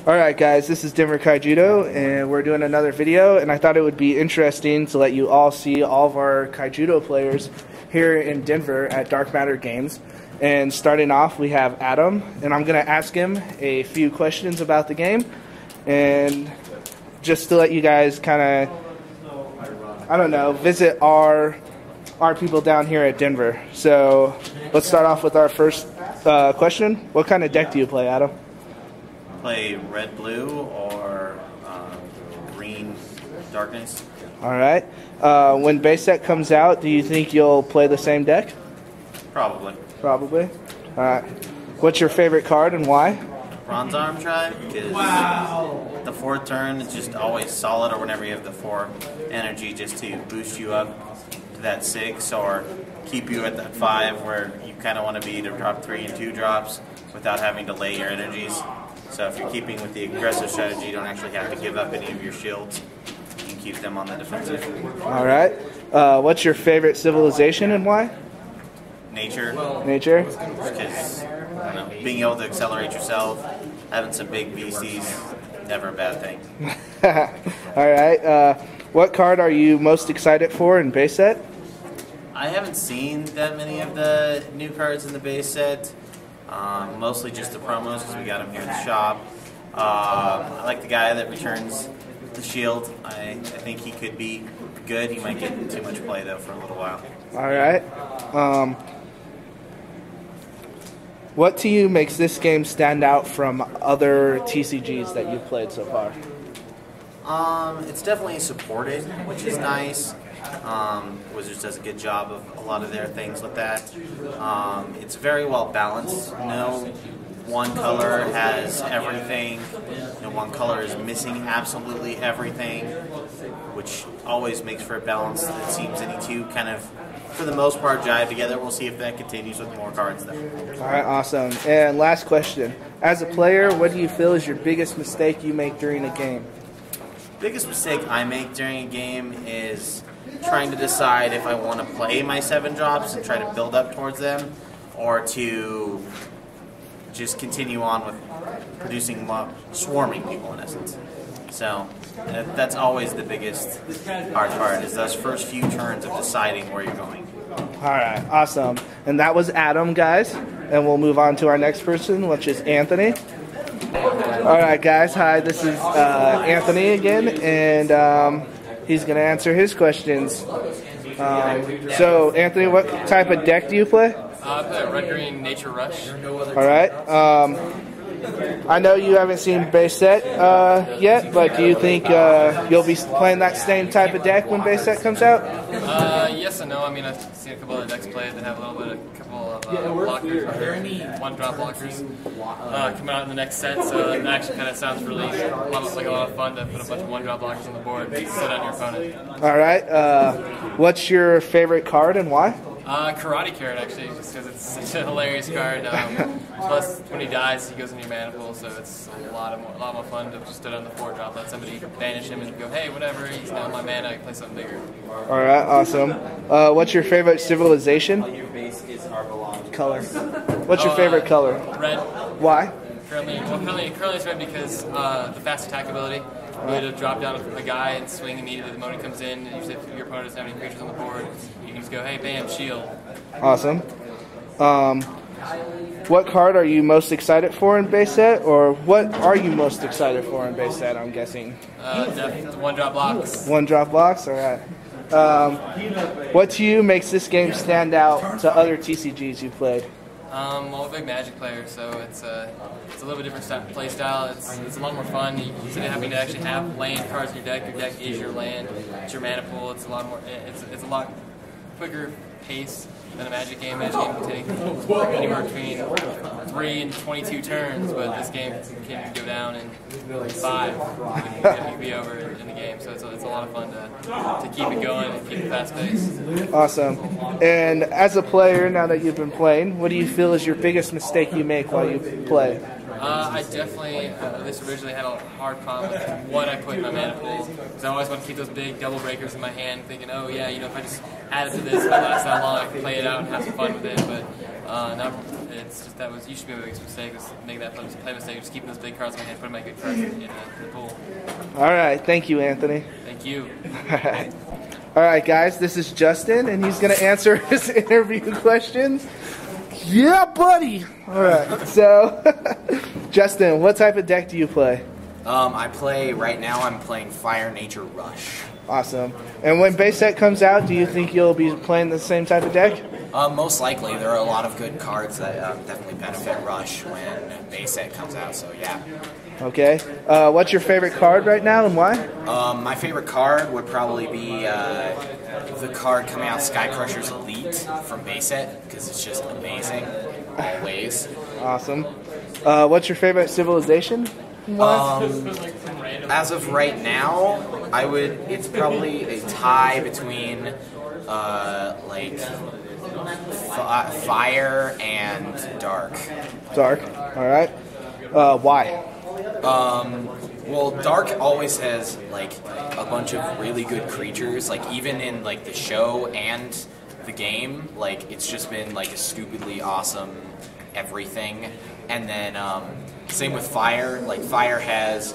Alright guys, this is Denver Kaijudo and we're doing another video, and I thought it would be interesting to let you all see all of our Kaijudo players here in Denver at Dark Matter Games. And starting off we have Adam, and I'm going to ask him a few questions about the game, and just to let you guys kind of, I don't know, visit our people down here at Denver. So let's start off with our first question. What kind of deck do you play, Adam? Play red-blue or green darkness. Alright. When base set comes out, do you think you'll play the same deck? Probably. Probably. Alright. What's your favorite card and why? Bronze Arm Tribe, because the fourth turn is just always solid, or whenever you have the 4 energy, just to boost you up to that 6 or keep you at that 5 where you kind of want to be to drop 3 and 2 drops without having to lay your energies. So if you're keeping with the aggressive strategy, you don't actually have to give up any of your shields. You can keep them on the defensive. Alright. What's your favorite civilization and why? Nature. Nature? Because, I don't know, being able to accelerate yourself, having some big VCs, never a bad thing. Alright. What card are you most excited for in base set? I haven't seen that many of the new cards in the base set. Mostly just the promos because we got them here in the shop. I like the guy that returns the shield. I think he could be good. He might get too much play though for a little while. Alright. What to you makes this game stand out from other TCGs that you've played so far? It's definitely supported, which is nice. Wizards does a good job of a lot of their things with that. It's very well balanced. No one color has everything. No one color is missing absolutely everything, which always makes for a balance that seems any two kind of, for the most part, jive together. We'll see if that continues with more cards though. Alright, awesome. And last question. As a player, what do you feel is your biggest mistake you make during a game? Biggest mistake I make during a game is trying to decide if I want to play my 7 drops and try to build up towards them, or to just continue on with producing swarming people in essence. So that's always the biggest hard part, is those first few turns of deciding where you're going. Alright, awesome. And that was Adam, guys. And we'll move on to our next person, which is Anthony. Alright guys, hi, this is Anthony again, and he's going to answer his questions. So, Anthony, what type of deck do you play? I play a red-green Nature Rush. Alright. I know you haven't seen base set yet, but do you think you'll be playing that same type of deck when base set comes out? Yes and no. I mean, I've seen a couple of decks played that have a couple of blockers, one-drop blockers coming out in the next set, so it actually kind of sounds really like a lot of fun to put a bunch of one-drop blockers on the board and sit on your opponent. Alright. What's your favorite card and why? Karate Carrot, actually, just because it's such a hilarious card. Plus, when he dies, he goes in your mana pool, so it's a lot more fun to just sit on the 4-drop, let somebody banish him and go, hey, whatever, he's now my mana, I can play something bigger. Alright, awesome. What's your favorite civilization? Color. What's your favorite color? Red. Why? Currently it's red because the fast attack ability. You able to drop down a guy and swing immediately the moment he comes in. Usually if your opponent doesn't have any creatures on the board, you can just go, hey, bam, shield. Awesome. What card are you most excited for in base set, or what are you most excited for in base set, I'm guessing? One-drop blocks. One-drop blocks? Alright. What to you makes this game stand out to other TCGs you've played? Well, I'm a big Magic player, so it's a little bit different play style. It's a lot more fun. Instead of having to actually have land cards in your deck is your land. It's your mana pool. It's a lot more. It's a lot quicker pace than a Magic game. Magic game can take anywhere between 3 and 22 turns, but this game can go down in 5. You can be over in the game, so it's a lot of fun to keep it going and keep it fast paced. Awesome. And as a player, now that you've been playing, what do you feel is your biggest mistake you make while you play? I definitely, at least originally, had a hard problem with what I put in my mana pool. Because I always want to keep those big double breakers in my hand, thinking, oh yeah, if I just add it to this, it'll last that long, I can play it out and have some fun with it. But No, it's just that used to be my biggest mistake, was making that play mistake, just keeping those big cards in my hand, putting my good cards in the pool. All right, thank you, Anthony. Thank you. All right, guys, this is Justin, and he's going to answer his interview questions. Yeah, buddy. All right, so Justin, what type of deck do you play? Right now I'm playing Fire Nature Rush. Awesome. And when base set comes out, do you think you'll be playing the same type of deck? Most likely. There are a lot of good cards that definitely benefit Rush when base set comes out, so yeah. Okay. What's your favorite card right now and why? My favorite card would probably be the card coming out, Sky Crusher's Elite from base set, because it's just amazing, always. Awesome. What's your favorite civilization? As of right now, it's probably a tie between fire and dark. Dark. All right. Why? Well, dark always has like a bunch of really good creatures. Like even in like the show and the game, like it's just been like a stupidly awesome everything. And then same with fire. Like fire has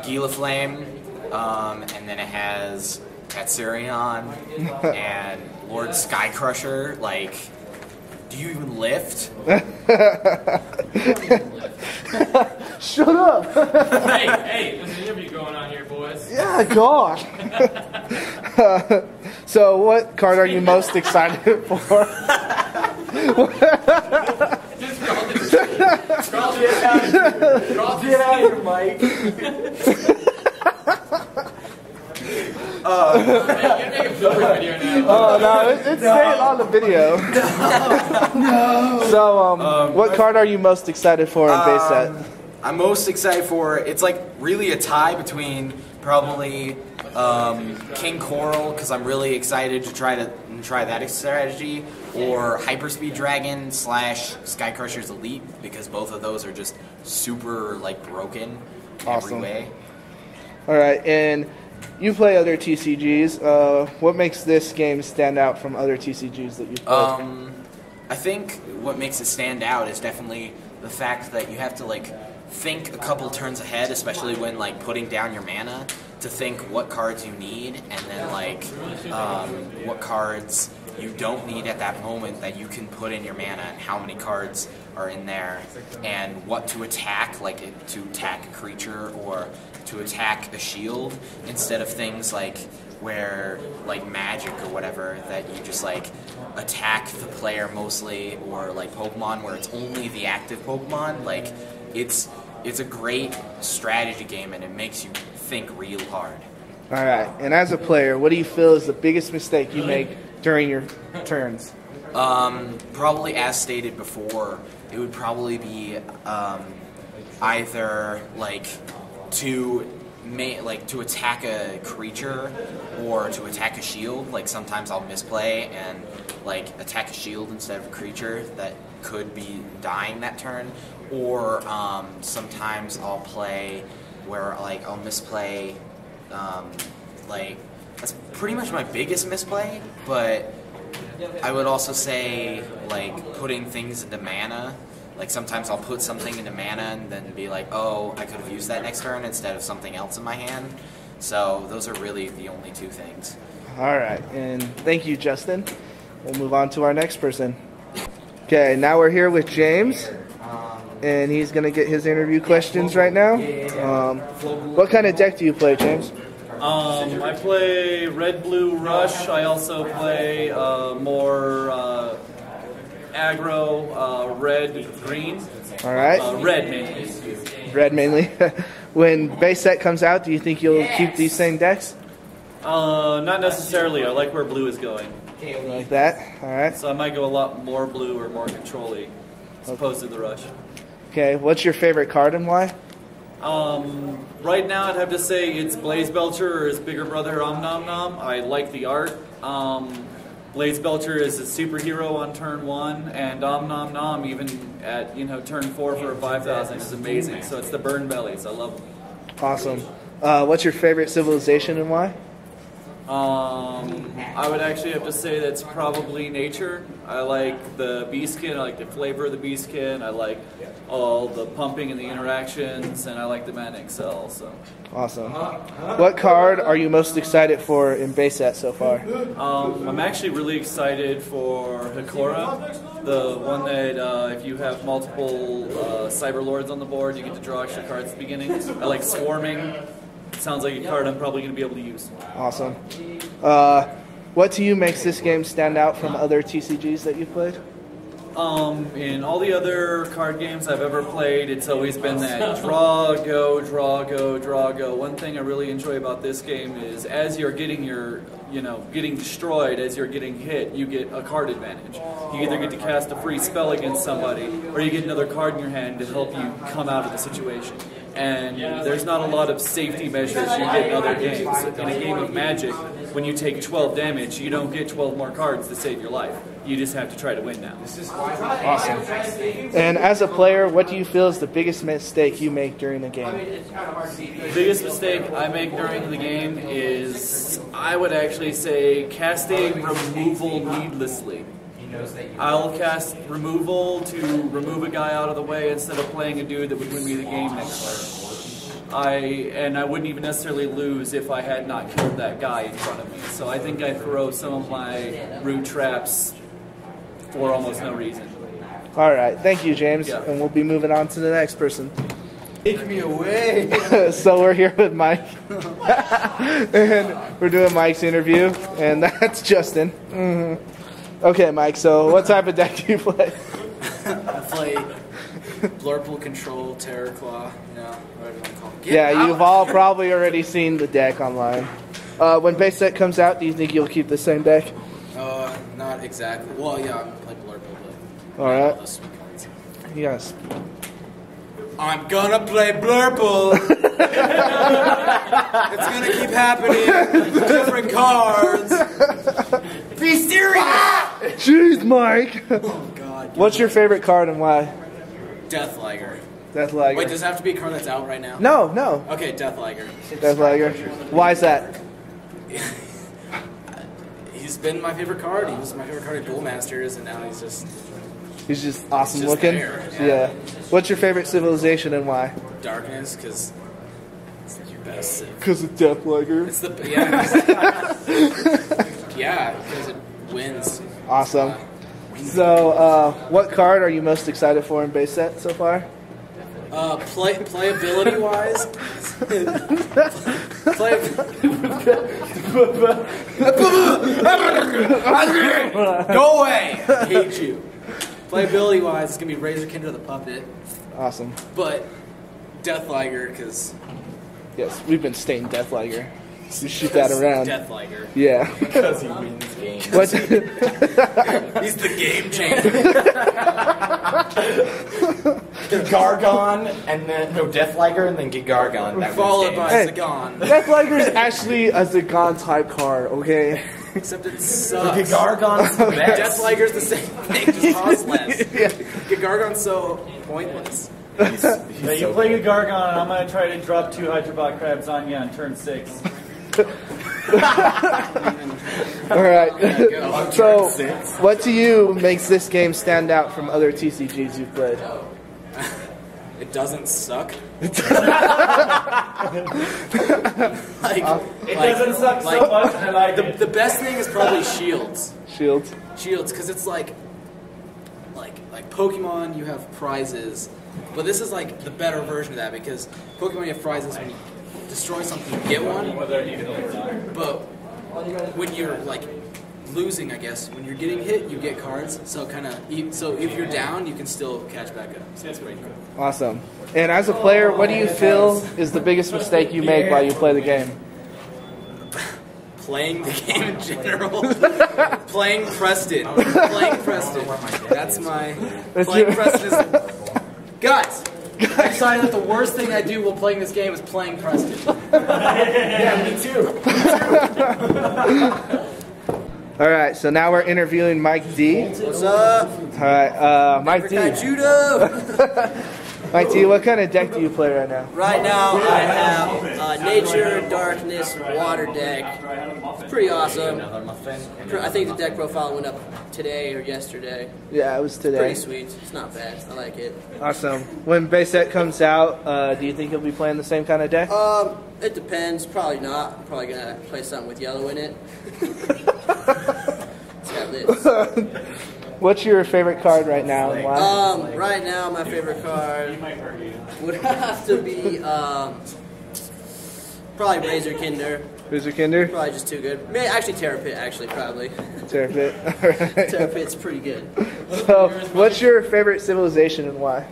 Gilaflame, and then it has Katsurion and Lord Skycrusher. Like, do you even lift? Shut up! hey, there's an interview going on here, boys. Yeah, gosh. So, what card are you most excited for? Get out of here, Mike. Oh no, it's staying on the video. No. So, what card are you most excited for in base set? I'm most excited for, it's like really a tie between probably King Coral, because I'm really excited to try that strategy, or Hyperspeed Dragon / Skycrusher's Elite, because both of those are just super like broken in every way. All right, and you play other TCGs. What makes this game stand out from other TCGs that you've played? I think what makes it stand out is definitely the fact that you have to like think a couple turns ahead, especially when like putting down your mana, to think what cards you need, and then like what cards you don't need at that moment that you can put in your mana, and how many cards are in there, and what to attack, like to attack a creature or to attack a shield, instead of things like where like Magic or whatever, that you just like attack the player mostly, or like Pokemon where it's only the active Pokemon. Like it's a great strategy game, and it makes you think real hard. All right, and as a player, what do you feel is the biggest mistake you make during your turns? Probably, as stated before, it would probably be either like to attack a creature or to attack a shield. Like sometimes I'll misplay and like attack a shield instead of a creature that could be dying that turn, or sometimes I'll play where like I'll misplay, like that's pretty much my biggest misplay. But I would also say like putting things into mana. Like sometimes I'll put something into mana and then be like, oh, I could have used that next turn instead of something else in my hand. So those are really the only two things. All right, and thank you, Justin. We'll move on to our next person. Okay, now we're here with James, and he's going to get his interview questions right now. What kind of deck do you play, James? I play Red Blue Rush. I also play more aggro, red green. All right. Red mainly. Red mainly. When base set comes out, do you think you'll keep these same decks? Not necessarily. I like where blue is going. Like that? All right. So I might go a lot more blue or more control-y as opposed to the rush. Okay. What's your favorite card and why? Right now I'd have to say it's Blaze Belcher or his bigger brother Om Nom Nom. I like the art. Blaze Belcher is a superhero on turn 1, and Om Nom Nom even at turn 4 for a 5,000 is amazing. So it's the burn bellies. I love them. Awesome. What's your favorite civilization and why? I would actually have to say that's probably nature. I like the bee skin, I like the flavor of the bee skin, I like all the pumping and the interactions, and I like the Madden Excel. So. Awesome. What card are you most excited for in base set so far? I'm actually really excited for Hikora, the one that if you have multiple Cyber Lords on the board, you get to draw extra cards at the beginning. I like Swarming. It sounds like a card I'm probably going to be able to use. Awesome. What to you makes this game stand out from other TCGs that you've played? In all the other card games I've ever played, it's always been that draw, go, draw, go, draw, go. One thing I really enjoy about this game is as you're getting getting destroyed, as you're getting hit, you get a card advantage. You either get to cast a free spell against somebody, or you get another card in your hand to help you come out of the situation. And there's not a lot of safety measures you get in other games. In a game of Magic, when you take 12 damage, you don't get 12 more cards to save your life. You just have to try to win now. Awesome. And as a player, what do you feel is the biggest mistake you make during the game? The biggest mistake I make during the game is, I would actually say, casting removal needlessly. I'll cast removal to remove a guy out of the way instead of playing a dude that would win me the game next turn. I wouldn't even necessarily lose if I had not killed that guy in front of me. So I think I throw some of my root traps for almost no reason. All right. Thank you, James. Yeah. And we'll be moving on to the next person. Take me away. So we're here with Mike. And we're doing Mike's interview. And that's Justin. Okay, Mike. So what type of deck do you play? I play Blurple, Control, Terror Claw, whatever you want to call it. Yeah, you've all probably already seen the deck online. When base set comes out, do you think you'll keep the same deck? Not exactly. Well, yeah, I'm going to play Blurple, but All right. all the sweet cards. Yes. I'm gonna play Blurple. It's gonna keep happening. Different cards. Be serious. Jeez, Mike. Oh God. What's your favorite card and why? Deathliger. Deathliger. Wait, does it have to be a card that's out right now? No. Okay, Deathliger. Deathliger. Why is that? He's been my favorite card. He was my favorite card at Duel Masters, and now he's just awesome just looking. there, Yeah. What's your favorite civilization and why? Darkness, because it's your best. Because of Deathliger. It's the because it wins. Awesome. So, what card are you most excited for in base set so far? Playability wise, go away. I hate you. Playability wise, it's gonna be Razor Kindred the Puppet. Awesome. But Deathliger, because Yes, we've been staying Deathliger. You shoot that around. Deathliger. Yeah. Because he wins games. What's He's the game changer. Gargon, and then Deathliger, and then get Gargon. That Followed by Hey. Zagon. Deathliger is actually a Zagon type card, okay? Except it sucks. Gargon's the best. Deathliger's the same thing, just costs less. Yeah. Gargon's so pointless. Yeah, you play a Gargon, and I'm going to try to drop 2 Hydrobot Crabs on you on turn 6. All right. So, what to you makes this game stand out from other TCGs you've played? It doesn't suck. It doesn't suck so much, and I like it. The best thing is probably Shields. Shields. Shields, because it's like Pokemon, you have prizes, but this is like the better version of that, because Pokemon you have prizes when you destroy something, you get one, but when you're like losing, I guess, when you're getting hit, you get cards, so if you're down, you can still catch back up, so that's pretty cool. Awesome. And as a player, what do you feel is the biggest mistake you make while you play the game? Playing the game in general. Playing Preston. That's my... Playing Preston is... Guys! I decided that the worst thing I do while playing this game is playing Preston. Yeah, me too. All right, so now we're interviewing Mike D. What's up? All right, Mike D. Denver Kaijudo! Mike T, what kind of deck do you play right now? Right now, I have Nature, Darkness, Water deck. It's pretty awesome. I think the deck profile went up today or yesterday. Yeah, it was today. Pretty sweet. It's not bad. I like it. Awesome. When base set comes out, do you think you'll be playing the same kind of deck? It depends. Probably not. I'm probably going to play something with yellow in it. That's how it is. What's your favorite card right now and why? Right now, my favorite card would have to be probably Razor Kinder. Razor Kinder? Probably just too good. Maybe, actually, Terra Pit, actually, probably. Terra Pit. Alright. Terra Pit's pretty good. So, what's your favorite civilization and why?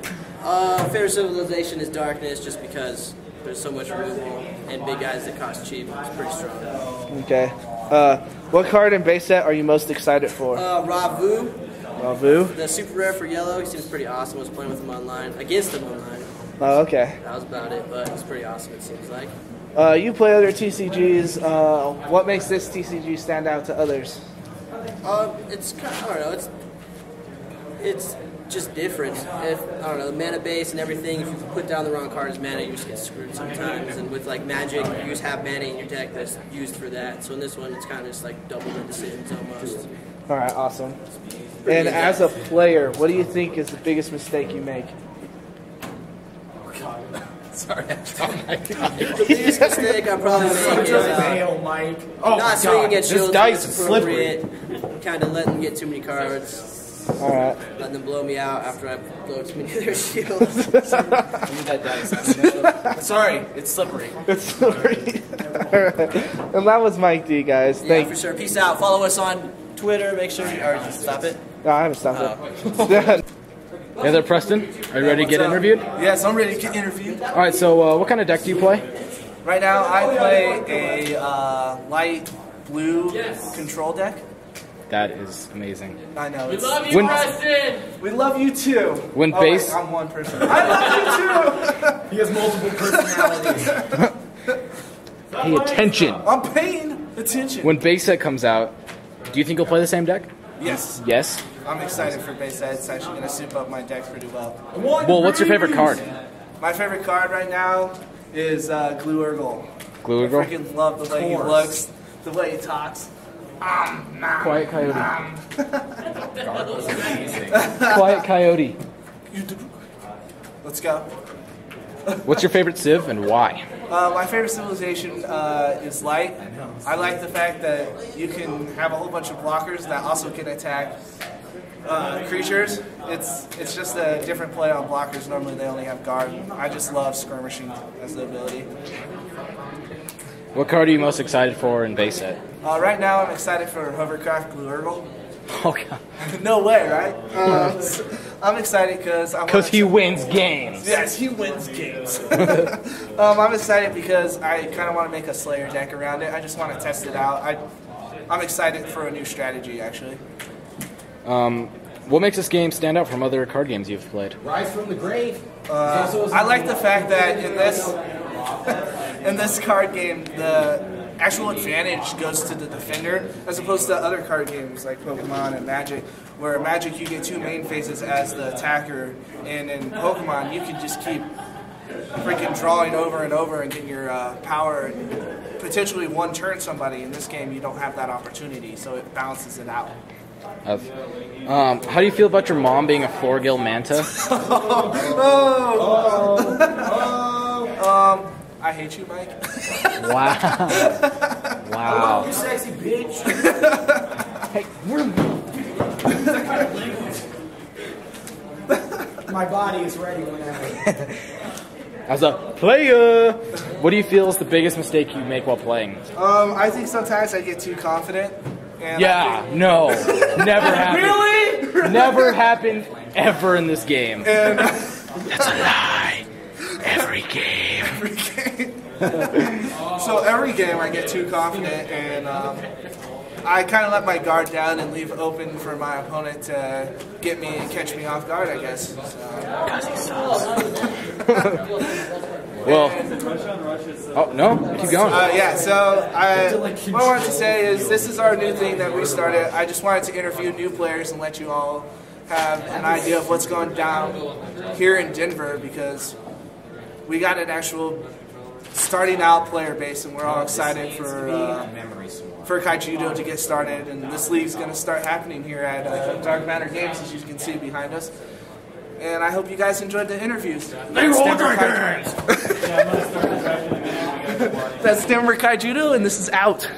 Favorite civilization is Darkness, just because there's so much removal and big guys that cost cheap. It's pretty strong. Okay. What card in base set are you most excited for? Ravu. Ravu? The super rare for yellow. He seems pretty awesome. I was playing with him online. Against him online. Oh, okay. That was about it, but he's pretty awesome, it seems like. You play other TCGs. What makes this TCG stand out to others? It's kind of, I don't know. It's just different. If I don't know, the mana base and everything. If you put down the wrong card as mana, you just get screwed sometimes. And with like Magic, you just have mana in your deck that's used for that. So in this one, it's kind of just like double the decisions almost. All right, awesome. And as a player, what do you think is the biggest mistake you make? Sorry, The biggest mistake I probably make is not swinging against shields. Dice is appropriate. Kind of letting them get too many cards. All right. Letting them blow me out after I blow too many of their shields. that dice. Sorry, it's slippery. It's slippery. All right. And that was Mike D, guys. Yeah, for sure. Peace out. Follow us on Twitter. Make sure you stop it. No, I haven't stopped it. Hey there, Preston. Are you ready to get interviewed? Yes, I'm ready to get interviewed. All right, so what kind of deck do you play? Right now, I play a light blue control deck. That is amazing. I know. We love you, Preston! We love you too. When Oh, base... wait, I'm one person. I love you too! He has multiple personalities. Pay attention. I'm paying attention. When base set comes out, do you think you'll play the same deck? Yes. Yes? I'm excited for base set. It's actually going to soup up my deck pretty well. Well, what's your favorite card? My favorite card right now is Glue Urgle. Glue I Urgle? freaking love the way he looks, the way he talks. Quiet Coyote. Quiet Coyote. Let's go. What's your favorite civ and why? My favorite civilization is light. I like the fact that you can have a whole bunch of blockers that also can attack creatures. It's just a different play on blockers. Normally they only have guard. I just love skirmishing as the ability. What card are you most excited for in base set? Right now I'm excited for Hovercraft Glue Urgle. Oh, God. No way, right? I'm excited because he wins games. Yes, he wins games. I'm excited because I kind of want to make a Slayer deck around it. I just want to test it out. I'm excited for a new strategy, actually. What makes this game stand out from other card games you've played? Rise from the grave. I like the fact that in this card game, the actual advantage goes to the defender as opposed to other card games like Pokemon and Magic, where Magic you get two main phases as the attacker, and in Pokemon you can just keep freaking drawing over and over and get your power and potentially one turn somebody. In this game you don't have that opportunity, so it balances it out. How do you feel about your mom being a Florgill Manta? I hate you, Mike. Wow. Wow. You sexy bitch. Hey, My body is ready whenever. as a player, what do you feel is the biggest mistake you make while playing? I think sometimes I get too confident. And No. Never happened. Really? Never happened ever in this game. And That's a lie. Every game. So every game I get too confident, and I kind of let my guard down and leave open for my opponent to get me and catch me off guard, I guess. Because he sucks. Well, oh, no, keep going. So what I wanted to say is this is our new thing that we started. I just wanted to interview new players and let you all have an idea of what's going down here in Denver, because we got an actual starting out player base, and we're all excited for Kaijudo to get started. And this league's going to start happening here at Dark Matter Games, as you can see behind us. And I hope you guys enjoyed the interviews. That's Denver Kaijudo, and this is out.